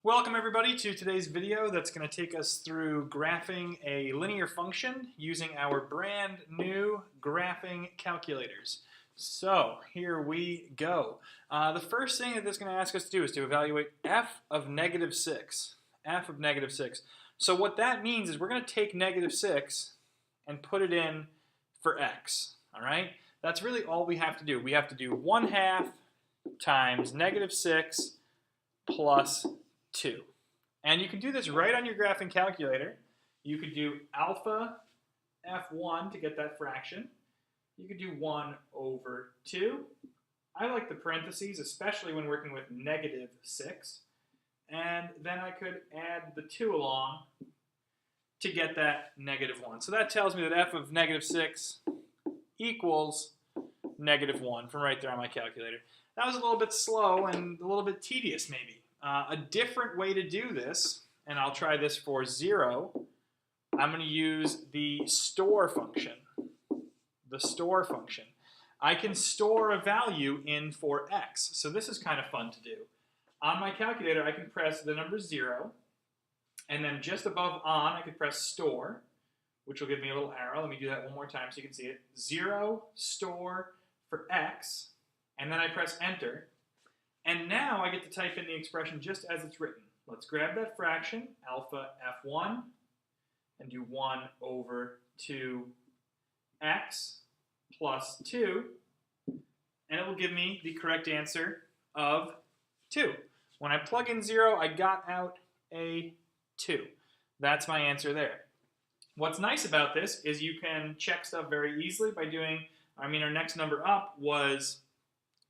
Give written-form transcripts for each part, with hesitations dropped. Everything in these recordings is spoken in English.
Welcome everybody to today's video that's going to take us through graphing a linear function using our brand new graphing calculators. So here we go. The first thing that this is going to ask us to do is to evaluate f of -6. F of -6. So what that means is we're going to take -6 and put it in for x. All right? That's really all we have to do. We have to do 1/2 times -6 plus 2. And you can do this right on your graphing calculator. You could do alpha f1 to get that fraction. You could do 1/2. I like the parentheses, especially when working with -6. And then I could add the 2 along to get that -1. So that tells me that f of -6 equals -1 from right there on my calculator. That was a little bit slow and a little bit tedious maybe. A different way to do this, and I'll try this for 0, I'm going to use the store function. The store function. I can store a value in for x, so this is kind of fun to do. On my calculator, I can press the number 0, and then just above on, I can press store, which will give me a little arrow. Let me do that one more time so you can see it. 0, store for x, and then I press enter. And now I get to type in the expression just as it's written. Let's grab that fraction, alpha f1, and do 1/2x plus 2, and it will give me the correct answer of 2. When I plug in 0, I got out a 2. That's my answer there. What's nice about this is you can check stuff very easily by doing, our next number up was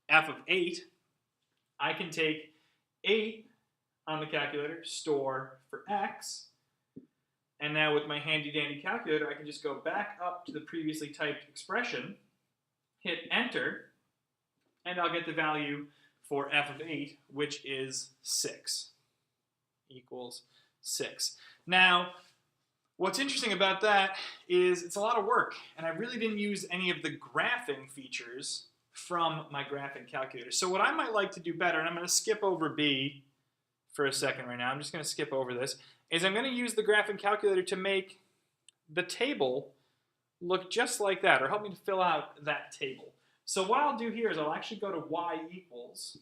f of 8. I can take 8 on the calculator, store for x, and now with my handy-dandy calculator, I can just go back up to the previously typed expression, hit enter, and I'll get the value for f of 8, which is 6, equals 6. Now, what's interesting about that is it's a lot of work, and I really didn't use any of the graphing features from my graphing calculator. So what I might like to do better, and I'm going to skip over B for a second right now, I'm just going to skip over this, is I'm going to use the graphing calculator to make the table look just like that, or help me to fill out that table. So what I'll do here is I'll actually go to y equals,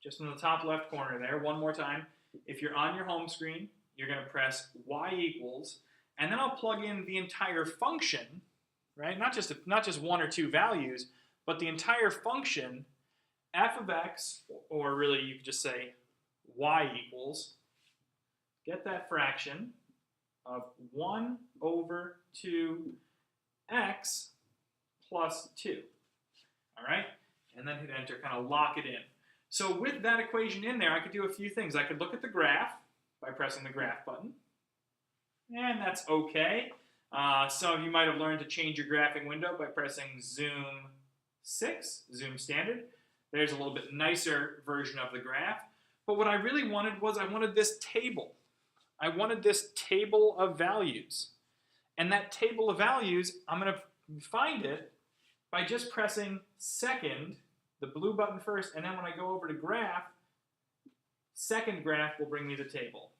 just in the top left corner there, one more time. If you're on your home screen, you're going to press y equals, and then I'll plug in the entire function, right? Not just one or two values, but the entire function, f of x, or really you could just say y equals, get that fraction of 1/2x plus 2. All right? And then hit enter, kind of lock it in. So with that equation in there, I could do a few things. I could look at the graph by pressing the graph button, and that's okay. Some of you might have learned to change your graphing window by pressing zoom 6, zoom standard. There's a little bit nicer version of the graph. But what I really wanted was I wanted this table. I wanted this table of values. And that table of values, I'm going to find it by just pressing second, the blue button first, and then when I go over to graph, second graph will bring me the table.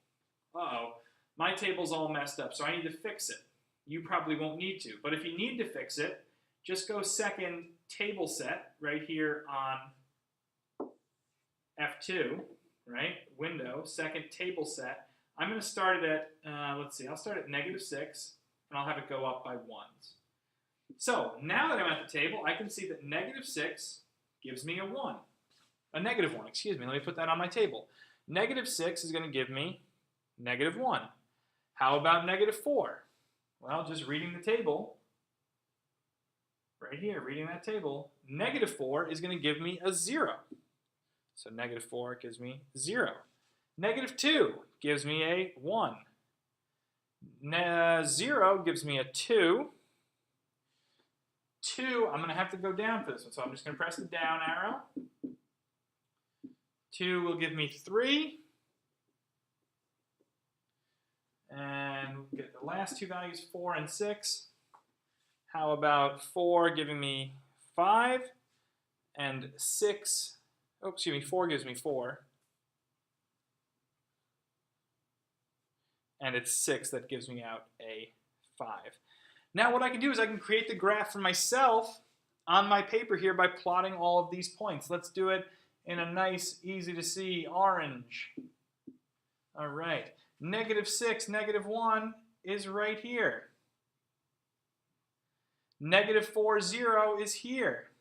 Uh-oh, my table's all messed up, so I need to fix it. You probably won't need to, but if you need to fix it, just go second table set right here on F2, right? Window, second table set. I'm going to start it at, let's see, I'll start at -6, and I'll have it go up by 1s. So now that I'm at the table, I can see that -6 gives me a 1. A -1, excuse me. Let me put that on my table. -6 is going to give me -1. How about -4? Well, just reading the table, right here, reading that table, -4 is going to give me a 0. So -4 gives me 0. -2 gives me a 1. 0 gives me a 2. 2, I'm going to have to go down for this one, so I'm just going to press the down arrow. 2 will give me 3. And we'll get the last two values, 4 and 6. How about 4 giving me 5 and 6, oh, excuse me, 4 gives me 4. and it's 6 that gives me out a 5. Now what I can do is I can create the graph for myself on my paper here by plotting all of these points. Let's do it in a nice, easy to see orange. All right, -6, -1 is right here. -4, 0 is here.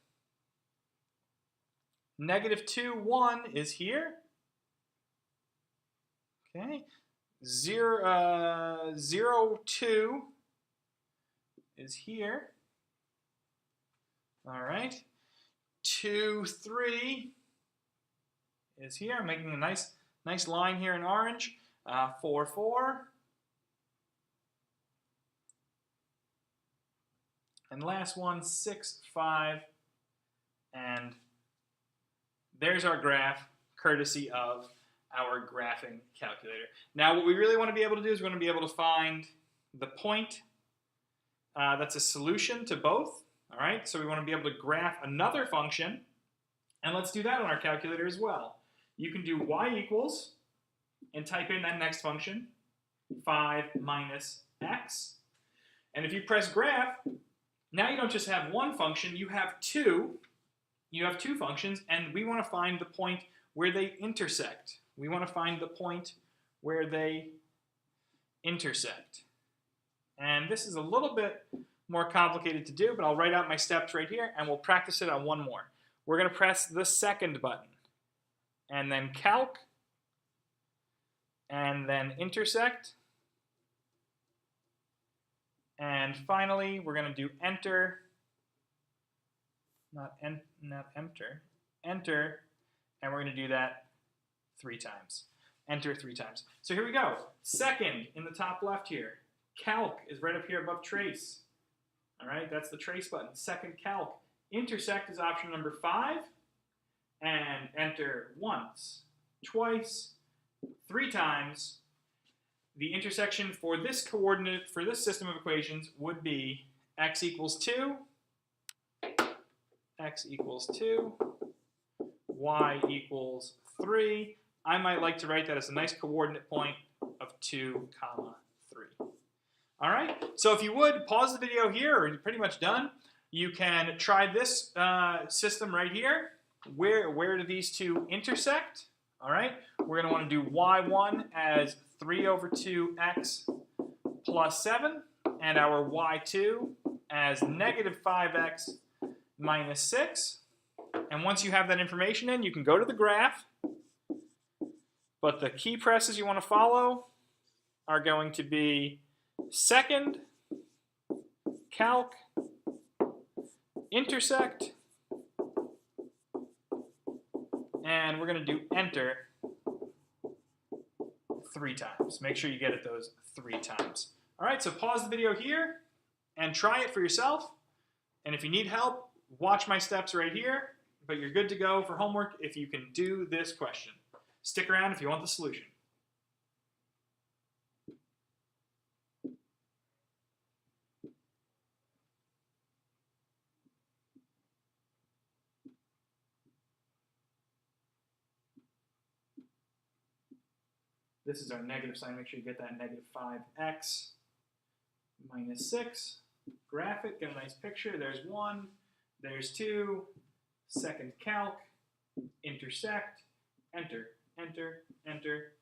-2, 1 is here. Okay, 0, 2 is here. All right, 2, 3 is here. I'm making a nice line here in orange. 4, 4. And last one, 6, 5. And there's our graph, courtesy of our graphing calculator. Now what we really want to be able to do is we want to be able to find the point that's a solution to both. All right, so we want to be able to graph another function, and let's do that on our calculator as well. You can do y equals, and type in that next function, 5 minus x. And if you press graph, now you don't just have one function, you have two. You have two functions, and we want to find the point where they intersect. We want to find the point where they intersect. And this is a little bit more complicated to do, but I'll write out my steps right here, and we'll practice it on one more. We're going to press the second button, and then calc, and then intersect. And finally, we're going to do enter, enter, and we're going to do that 3 times. Enter 3 times. So here we go. Second in the top left here. Calc is right up here above trace. All right, that's the trace button. Second calc. Intersect is option number 5. And enter once, twice, 3 times. The intersection for this coordinate, for this system of equations, would be x equals 2, x equals 2, y equals 3. I might like to write that as a nice coordinate point of 2, 3. All right, so if you would, pause the video here, or you're pretty much done. You can try this system right here. Where do these two intersect? All right, we're going to want to do y1 as 3 over 2x plus 7, and our y2 as -5x minus 6. And once you have that information in, you can go to the graph, but the key presses you want to follow are going to be second, calc, intersect, and we're going to do enter 3 times. Make sure you get it those 3 times. All right, so pause the video here and try it for yourself. And if you need help, watch my steps right here. But you're good to go for homework if you can do this question. Stick around if you want the solution. This is our negative sign. Make sure you get that -5x minus 6. Graph it, get a nice picture. There's 1, there's 2, second calc, intersect, enter, enter, enter.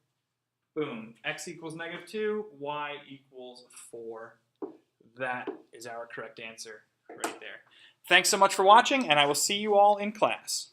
Boom. X equals -2, y equals 4. That is our correct answer right there. Thanks so much for watching, and I will see you all in class.